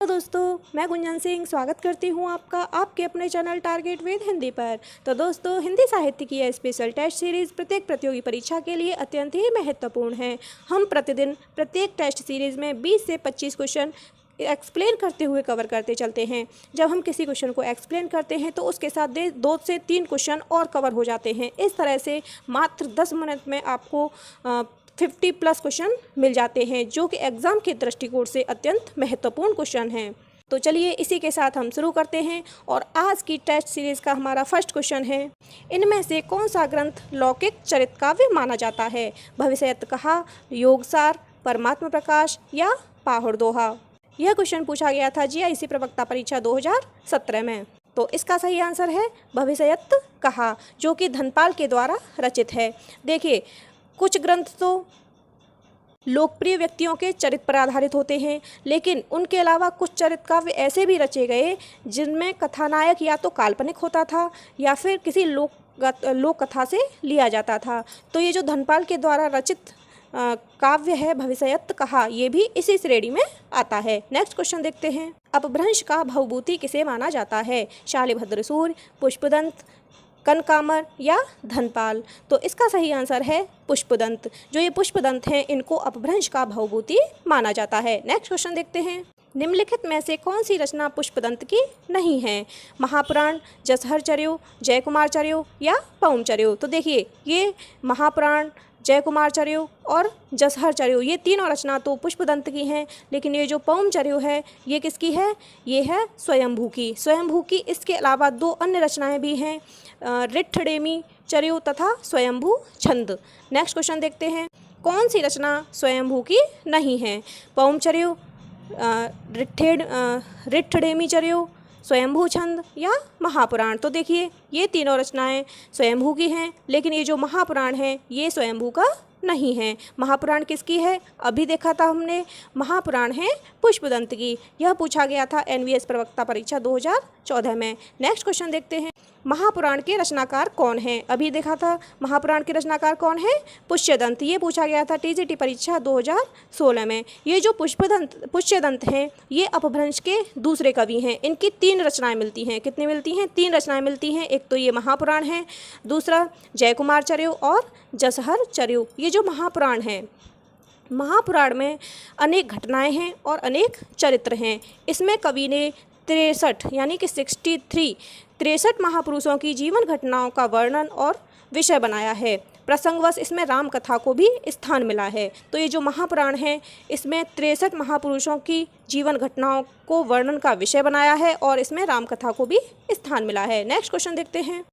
तो दोस्तों, मैं गुंजन सिंह स्वागत करती हूँ आपका आपके अपने चैनल टारगेट विद हिंदी पर। तो दोस्तों, हिंदी साहित्य की यह स्पेशल टेस्ट सीरीज़ प्रत्येक प्रतियोगी परीक्षा के लिए अत्यंत ही महत्वपूर्ण है। हम प्रतिदिन प्रत्येक टेस्ट सीरीज़ में 20 से 25 क्वेश्चन एक्सप्लेन करते हुए कवर करते चलते हैं। जब हम किसी क्वेश्चन को एक्सप्लेन करते हैं तो उसके साथ 2 से 3 क्वेश्चन और कवर हो जाते हैं। इस तरह से मात्र 10 मिनट में आपको 50+ क्वेश्चन मिल जाते हैं, जो कि एग्ज़ाम के दृष्टिकोण से अत्यंत महत्वपूर्ण क्वेश्चन हैं। तो चलिए इसी के साथ हम शुरू करते हैं। और आज की टेस्ट सीरीज़ का हमारा फर्स्ट क्वेश्चन है, इनमें से कौन सा ग्रंथ लौकिक चरित काव्य माना जाता है? भविष्यत कहा, योगसार, परमात्म प्रकाश या पाहुड़ दोहा? यह क्वेश्चन पूछा गया था जीआईसी प्रवक्ता परीक्षा 2017 में। तो इसका सही आंसर है भविष्यत कहा, जो कि धनपाल के द्वारा रचित है। देखिए, कुछ ग्रंथ तो लोकप्रिय व्यक्तियों के चरित्र पर आधारित होते हैं, लेकिन उनके अलावा कुछ चरित्र काव्य ऐसे भी रचे गए जिनमें कथानायक या तो काल्पनिक होता था या फिर किसी लोक कथा से लिया जाता था। तो ये जो धनपाल के द्वारा रचित काव्य है भविष्यत कहा, ये भी इसी श्रेणी में आता है। नेक्स्ट क्वेश्चन देखते हैं। अपभ्रंश का भवभूति किसे माना जाता है? शालिभद्र सूर्य, पुष्पदंत, कनकामर या धनपाल? तो इसका सही आंसर है पुष्पदंत। जो ये पुष्पदंत हैं, इनको अपभ्रंश का भवभूति माना जाता है। नेक्स्ट क्वेश्चन देखते हैं। निम्नलिखित में से कौन सी रचना पुष्पदंत की नहीं है? महापुराण, जसहरचर्यो, जयकुमारचर्यो या पौमचर्यो? तो देखिए, ये महापुराण, जयकुमारचर्यो और जसहरचर्यो, ये तीनों रचना तो पुष्पदंत की हैं, लेकिन ये जो पौमचर्यो है ये किसकी है? ये है स्वयंभू की। स्वयंभू की इसके अलावा 2 अन्य रचनाएं भी हैं, ऋट्ठडेमी चर्यो तथा स्वयंभू छंद। नेक्स्ट क्वेश्चन देखते हैं। कौन सी रचना स्वयंभू की नहीं है? पौमचर्यो, ऋट्ठडेमी चर्यो, स्वयंभू छंद या महापुराण? तो देखिए, ये तीनों रचनाएं स्वयंभू की हैं, लेकिन ये जो महापुराण है ये स्वयंभू का नहीं है। महापुराण किसकी है? अभी देखा था हमने, महापुराण है पुष्पदंत की। यह पूछा गया था एनवीएस प्रवक्ता परीक्षा 2014 में। नेक्स्ट क्वेश्चन देखते हैं। महापुराण के रचनाकार कौन है? अभी देखा था महापुराण के रचनाकार कौन है? पुष्यदंत। ये पूछा गया था टीजीटी परीक्षा 2016 में। ये जो पुष्यदंत हैं, ये अपभ्रंश के दूसरे कवि हैं। इनकी 3 रचनाएं मिलती हैं। कितनी मिलती हैं? 3 रचनाएं मिलती हैं। एक तो ये महापुराण है, दूसरा जयकुमारचर्यो और जसहरचर्यो। ये जो महापुराण है, महापुराण में अनेक घटनाएं हैं और अनेक चरित्र हैं। इसमें कवि ने 63 यानी कि 63 महापुरुषों की जीवन घटनाओं का वर्णन और विषय बनाया है। प्रसंगवश इसमें राम कथा को भी स्थान मिला है। तो ये जो महापुराण है, इसमें 63 महापुरुषों की जीवन घटनाओं को वर्णन का विषय बनाया है और इसमें राम कथा को भी स्थान मिला है। नेक्स्ट क्वेश्चन देखते हैं।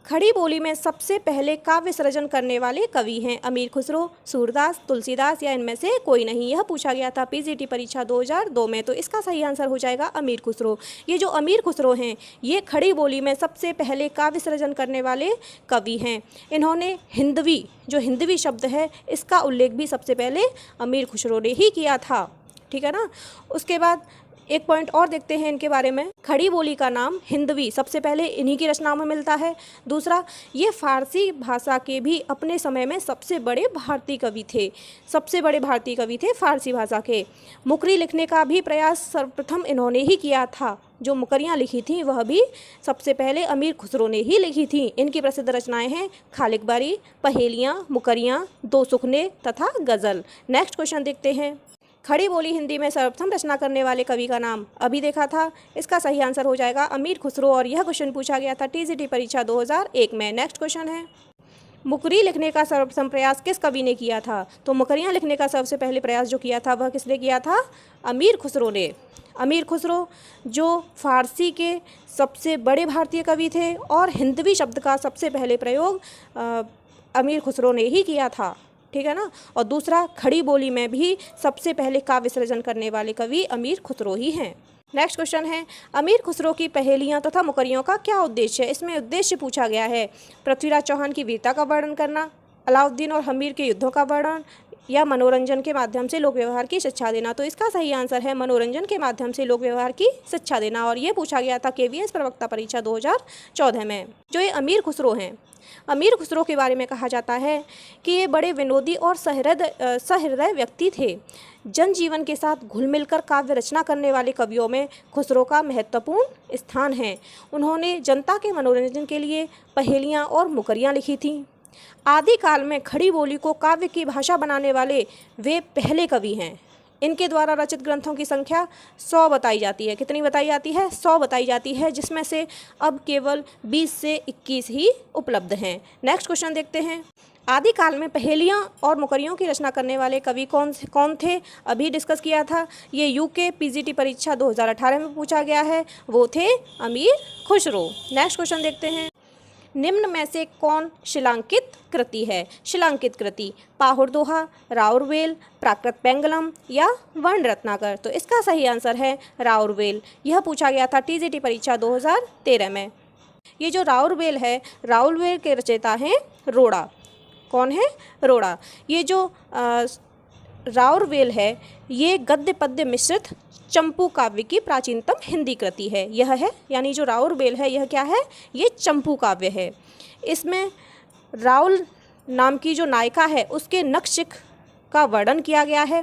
खड़ी बोली में सबसे पहले काव्य सृजन करने वाले कवि हैं? अमीर खुसरो, सूरदास, तुलसीदास या इनमें से कोई नहीं? यह पूछा गया था पीजीटी परीक्षा 2002 में। तो इसका सही आंसर हो जाएगा अमीर खुसरो। ये जो अमीर खुसरो हैं, ये खड़ी बोली में सबसे पहले काव्य सृजन करने वाले कवि हैं। इन्होंने हिंदवी, जो हिंदवी शब्द है, इसका उल्लेख भी सबसे पहले अमीर खुसरो ने ही किया था। ठीक है ना। उसके बाद एक पॉइंट और देखते हैं इनके बारे में। खड़ी बोली का नाम हिंदवी सबसे पहले इन्हीं की रचनाओं में मिलता है। दूसरा, ये फारसी भाषा के भी अपने समय में सबसे बड़े भारतीय कवि थे। सबसे बड़े भारतीय कवि थे फारसी भाषा के। मुकरी लिखने का भी प्रयास सर्वप्रथम इन्होंने ही किया था। जो मुकरियाँ लिखी थी वह भी सबसे पहले अमीर खुसरो ने ही लिखी थी। इनकी प्रसिद्ध रचनाएं हैं खालिकबारी, पहेलियाँ, मुकरियाँ, 2 सुखने तथा गज़ल। नेक्स्ट क्वेश्चन देखते हैं। खड़ी बोली हिंदी में सर्वप्रथम रचना करने वाले कवि का नाम अभी देखा था। इसका सही आंसर हो जाएगा अमीर खुसरो और यह क्वेश्चन पूछा गया था टीजीटी परीक्षा 2001 में। नेक्स्ट क्वेश्चन है। मुकरी लिखने का सर्वप्रथम प्रयास किस कवि ने किया था? तो मुकरियाँ लिखने का सबसे पहले प्रयास जो किया था वह किसने किया था? अमीर खुसरो ने। अमीर खुसरो जो फारसी के सबसे बड़े भारतीय कवि थे और हिंदवी शब्द का सबसे पहले प्रयोग अमीर खुसरो ने ही किया था। ठीक है ना। और दूसरा, खड़ी बोली में भी सबसे पहले काव्य सृजन करने वाले कवि अमीर खुसरो ही हैं। नेक्स्ट क्वेश्चन है। अमीर खुसरो की पहेलियाँ तथा मुकरियों का क्या उद्देश्य है? इसमें उद्देश्य पूछा गया है पृथ्वीराज चौहान की वीरता का वर्णन करना, अलाउद्दीन और हमीर के युद्धों का वर्णन, या मनोरंजन के माध्यम से लोक व्यवहार की शिक्षा देना। तो इसका सही आंसर है मनोरंजन के माध्यम से लोक व्यवहार की शिक्षा देना। और ये पूछा गया था केवीएस प्रवक्ता परीक्षा 2014 में। जो ये अमीर खुसरो हैं, अमीर खुसरो के बारे में कहा जाता है कि ये बड़े विनोदी और सहृदय व्यक्ति थे। जनजीवन के साथ घुल मिलकर काव्य रचना करने वाले कवियों में खुसरो का महत्वपूर्ण स्थान है। उन्होंने जनता के मनोरंजन के लिए पहेलियाँ और मुकरियाँ लिखी थीं। आदिकाल में खड़ी बोली को काव्य की भाषा बनाने वाले वे पहले कवि हैं। इनके द्वारा रचित ग्रंथों की संख्या 100 बताई जाती है। कितनी बताई जाती है? 100 बताई जाती है, जिसमें से अब केवल 20 से 21 ही उपलब्ध हैं। नेक्स्ट क्वेश्चन देखते हैं। आदिकाल में पहेलियाँ और मुकरियों की रचना करने वाले कवि कौन थे? अभी डिस्कस किया था। ये यूके पीजीटी परीक्षा 2018 में पूछा गया है। वो थे अमीर खुसरो। नेक्स्ट क्वेश्चन देखते हैं। निम्न में से कौन शिलांकित कृति है? शिलांकित कृति पाहुर दोहा, राउरवेल, प्राकृत पेंगलम या वर्ण रत्नाकर। तो इसका सही आंसर है राउरवेल। यह पूछा गया था टीजीटी परीक्षा 2013 में। ये जो राउरवेल है, राउरवेल के रचयिता हैं रोड़ा। कौन है? रोड़ा। ये जो राउरवेल है, ये गद्य पद्य मिश्रित चंपू काव्य की प्राचीनतम हिंदी कृति है। यह है, यानी जो राउरवेल है, यह क्या है? ये चंपू काव्य है। इसमें राउल नाम की जो नायिका है, उसके नक्शिक का वर्णन किया गया है।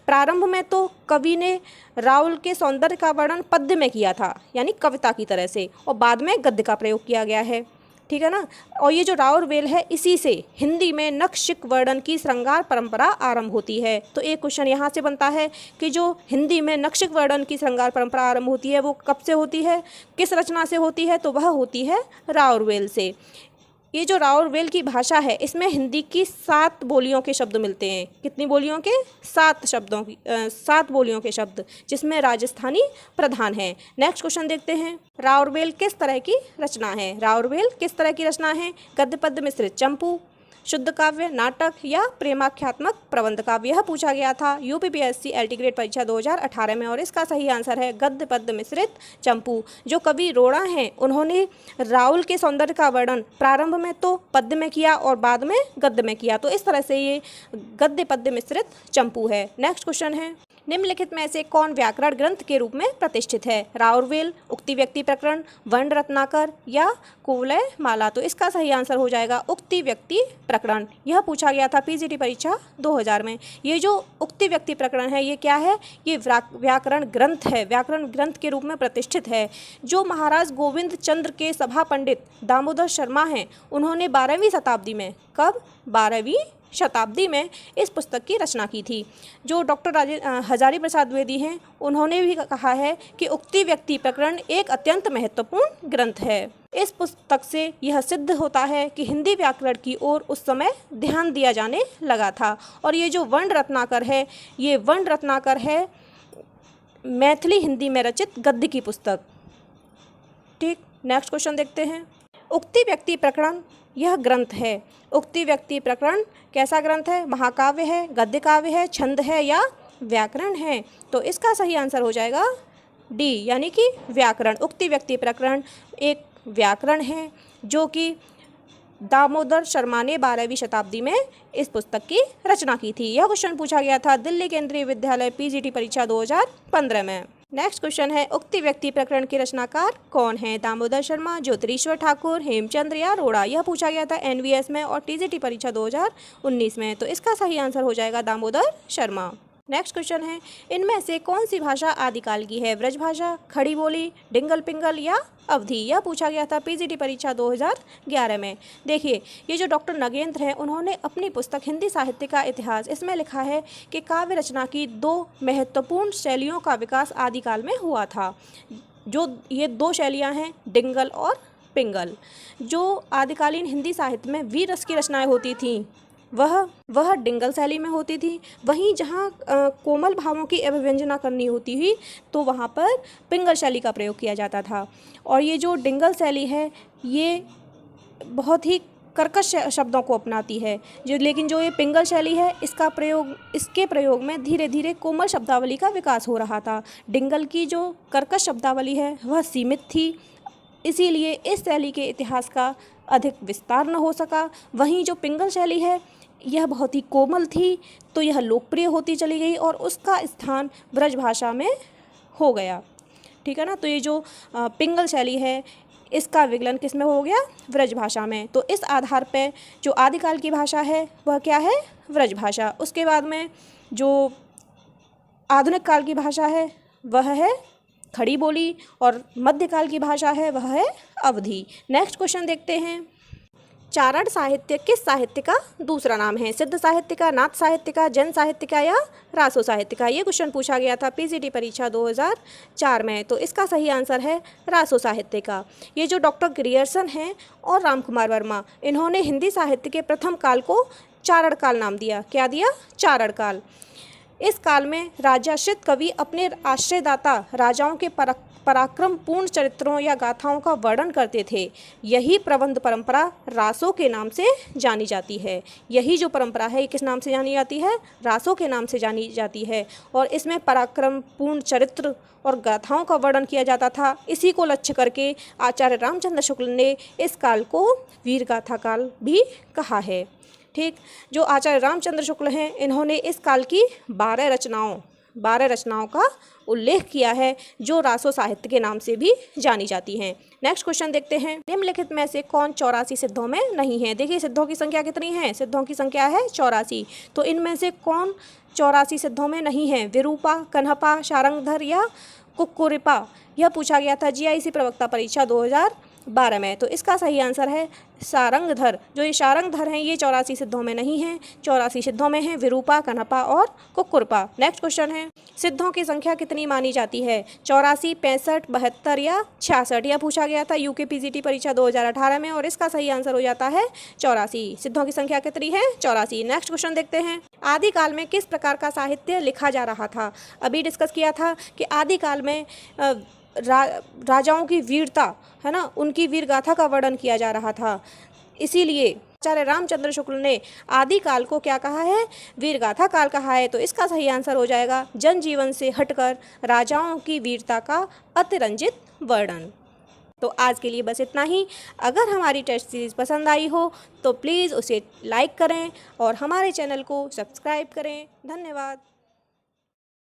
प्रारंभ में तो कवि ने राउल के सौंदर्य का वर्णन पद्य में किया था, यानी कविता की तरह से, और बाद में गद्य का प्रयोग किया गया है। ठीक है ना। और ये जो राउरवेल है, इसी से हिंदी में नक्शिक वर्णन की श्रृंगार परंपरा आरंभ होती है। तो एक क्वेश्चन यहाँ से बनता है कि जो हिंदी में नक्शिक वर्णन की श्रृंगार परंपरा आरंभ होती है, वो कब से होती है, किस रचना से होती है? तो वह होती है राउरवेल से। ये जो राउरवेल की भाषा है, इसमें हिंदी की 7 बोलियों के शब्द मिलते हैं। कितनी बोलियों के? 7 बोलियों के शब्द, जिसमें राजस्थानी प्रधान है। नेक्स्ट क्वेश्चन देखते हैं। राउरवेल किस तरह की रचना है? राउरवेल किस तरह की रचना है? गद्य पद्य मिश्रित चंपू, शुद्ध काव्य, नाटक या प्रेमाख्यात्मक प्रबंध काव्य। यह पूछा गया था यूपीपीएससी एलटी ग्रेड परीक्षा 2018 में। और इसका सही आंसर है गद्य पद्य मिश्रित चंपू। जो कवि रोड़ा हैं, उन्होंने राउल के सौंदर्य का वर्णन प्रारंभ में तो पद्य में किया और बाद में गद्य में किया। तो इस तरह से ये गद्य पद्य मिश्रित चंपू है। नेक्स्ट क्वेश्चन है। निम्नलिखित में से कौन व्याकरण ग्रंथ के रूप में प्रतिष्ठित है? राउरवेल, उक्ति व्यक्ति प्रकरण, वर्ण रत्नाकर या कुवलय माला। तो इसका सही आंसर हो जाएगा उक्ति व्यक्ति प्रकरण। यह पूछा गया था पीजीटी परीक्षा 2000 में। ये जो उक्ति व्यक्ति प्रकरण है, ये क्या है? ये व्याकरण ग्रंथ है, व्याकरण ग्रंथ के रूप में प्रतिष्ठित है। जो महाराज गोविंद चंद्र के सभा पंडित दामोदर शर्मा हैं, उन्होंने 12वीं शताब्दी में, कब? 12वीं शताब्दी में इस पुस्तक की रचना की थी। जो डॉक्टर हजारी प्रसाद द्विवेदी हैं, उन्होंने भी कहा है कि उक्ति व्यक्ति प्रकरण एक अत्यंत महत्वपूर्ण ग्रंथ है। इस पुस्तक से यह सिद्ध होता है कि हिंदी व्याकरण की ओर उस समय ध्यान दिया जाने लगा था। और ये जो वर्ण रत्नाकर है, ये वर्ण रत्नाकर है मैथिली हिंदी में रचित गद्य की पुस्तक। ठीक, नेक्स्ट क्वेश्चन देखते हैं। उक्ति व्यक्ति प्रकरण यह ग्रंथ है। उक्ति व्यक्ति प्रकरण कैसा ग्रंथ है? महाकाव्य है, गद्य काव्य है, छंद है या व्याकरण है? तो इसका सही आंसर हो जाएगा डी, यानी कि व्याकरण। उक्ति व्यक्ति प्रकरण एक व्याकरण है, जो कि दामोदर शर्मा ने 12वीं शताब्दी में इस पुस्तक की रचना की थी। यह क्वेश्चन पूछा गया था दिल्ली केंद्रीय विद्यालय पीजीटी परीक्षा 2015 में। नेक्स्ट क्वेश्चन है। उक्ति व्यक्ति प्रकरण के रचनाकार कौन है? दामोदर शर्मा, ज्योतिरीश्वर ठाकुर, हेमचंद्र या रोड़ा। यह पूछा गया था एनवीएस में और टीजीटी परीक्षा 2019 में। तो इसका सही आंसर हो जाएगा दामोदर शर्मा। नेक्स्ट क्वेश्चन है। इनमें से कौन सी भाषा आदिकाल की है? ब्रजभाषा, खड़ी बोली, डिंगल पिंगल या अवधि। यह पूछा गया था पीजीटी परीक्षा 2011 में। देखिए, ये जो डॉक्टर नगेंद्र हैं, उन्होंने अपनी पुस्तक हिंदी साहित्य का इतिहास, इसमें लिखा है कि काव्य रचना की 2 महत्वपूर्ण शैलियों का विकास आदिकाल में हुआ था। जो ये 2 शैलियाँ हैं, डिंगल और पिंगल। जो आदिकालीन हिंदी साहित्य में वीर रस की रचनाएँ होती थीं, वह डिंगल शैली में होती थी। वहीं जहाँ कोमल भावों की अभिव्यंजना करनी होती हुई, तो वहाँ पर पिंगल शैली का प्रयोग किया जाता था। और ये जो डिंगल शैली है, ये बहुत ही कर्कश शब्दों को अपनाती है। लेकिन जो ये पिंगल शैली है, इसके प्रयोग में धीरे धीरे कोमल शब्दावली का विकास हो रहा था। डिंगल की जो कर्कश शब्दावली है, वह सीमित थी, इसीलिए इस शैली के इतिहास का अधिक विस्तार न हो सका। वहीं जो पिंगल शैली है, यह बहुत ही कोमल थी, तो यह लोकप्रिय होती चली गई और उसका स्थान ब्रज भाषा में हो गया। ठीक है ना। तो ये जो पिंगल शैली है इसका विकलन किस में हो गया? व्रज भाषा में। तो इस आधार पे जो आदिकाल की भाषा है वह क्या है? व्रज भाषा। उसके बाद में जो आधुनिक काल की भाषा है वह है खड़ी बोली और मध्यकाल की भाषा है वह है अवधी। नेक्स्ट क्वेश्चन देखते हैं। चारण साहित्य किस साहित्य का दूसरा नाम है? सिद्ध साहित्य का, नाथ साहित्य का, जैन साहित्य का या रासो साहित्य का? ये क्वेश्चन पूछा गया था पीसीटी परीक्षा 2004 में। तो इसका सही आंसर है रासो साहित्य का। ये जो डॉक्टर ग्रियर्सन हैं और रामकुमार वर्मा, इन्होंने हिंदी साहित्य के प्रथम काल को चारण काल नाम दिया। क्या दिया? चारण काल। इस काल में राजाश्रित कवि अपने आश्रयदाता राजाओं के पराक्रमपूर्ण चरित्रों या गाथाओं का वर्णन करते थे। यही प्रबंध परंपरा रासों के नाम से जानी जाती है। यही जो परंपरा है ये किस नाम से जानी जाती है? रासों के नाम से जानी जाती है। और इसमें पराक्रमपूर्ण चरित्र और गाथाओं का वर्णन किया जाता था। इसी को लक्ष्य करके आचार्य रामचंद्र शुक्ल ने इस काल को वीर गाथा काल भी कहा है। ठीक। जो आचार्य रामचंद्र शुक्ल हैं इन्होंने इस काल की 12 रचनाओं का उल्लेख किया है जो रासो साहित्य के नाम से भी जानी जाती हैं। नेक्स्ट क्वेश्चन देखते हैं। निम्नलिखित में से कौन 84 सिद्धों में नहीं है? देखिए सिद्धों की संख्या कितनी है? सिद्धों की संख्या है 84। तो इनमें से कौन 84 सिद्धों में नहीं है? विरूपा, कन्हपा, शारंगधर या कुक्कुरिपा? यह पूछा गया था जीआईसी प्रवक्ता परीक्षा 2012 में। तो इसका सही आंसर है शारंगधर। जो ये शारंगधर हैं ये 84 सिद्धों में नहीं हैं। 84 सिद्धों में हैं विरूपा, कन्हपा और कुक्कुरपा। नेक्स्ट क्वेश्चन है। सिद्धों की संख्या कितनी मानी जाती है? 84, 65, 72 या 66? यह पूछा गया था यूके पीजीटी परीक्षा 2018 में और इसका सही आंसर हो जाता है 84। सिद्धों की संख्या कितनी है? 84। नेक्स्ट क्वेश्चन देखते हैं। आदिकाल में किस प्रकार का साहित्य लिखा जा रहा था? अभी डिस्कस किया था कि आदिकाल में राजाओं की वीरता है ना, उनकी वीर गाथा का वर्णन किया जा रहा था। इसीलिए आचार्य रामचंद्र शुक्ल ने आदिकाल को क्या कहा है? वीर गाथा काल कहा है। तो इसका सही आंसर हो जाएगा जनजीवन से हटकर राजाओं की वीरता का अतिरंजित वर्णन। तो आज के लिए बस इतना ही। अगर हमारी टेस्ट सीरीज़ पसंद आई हो तो प्लीज़ उसे लाइक करें और हमारे चैनल को सब्सक्राइब करें। धन्यवाद।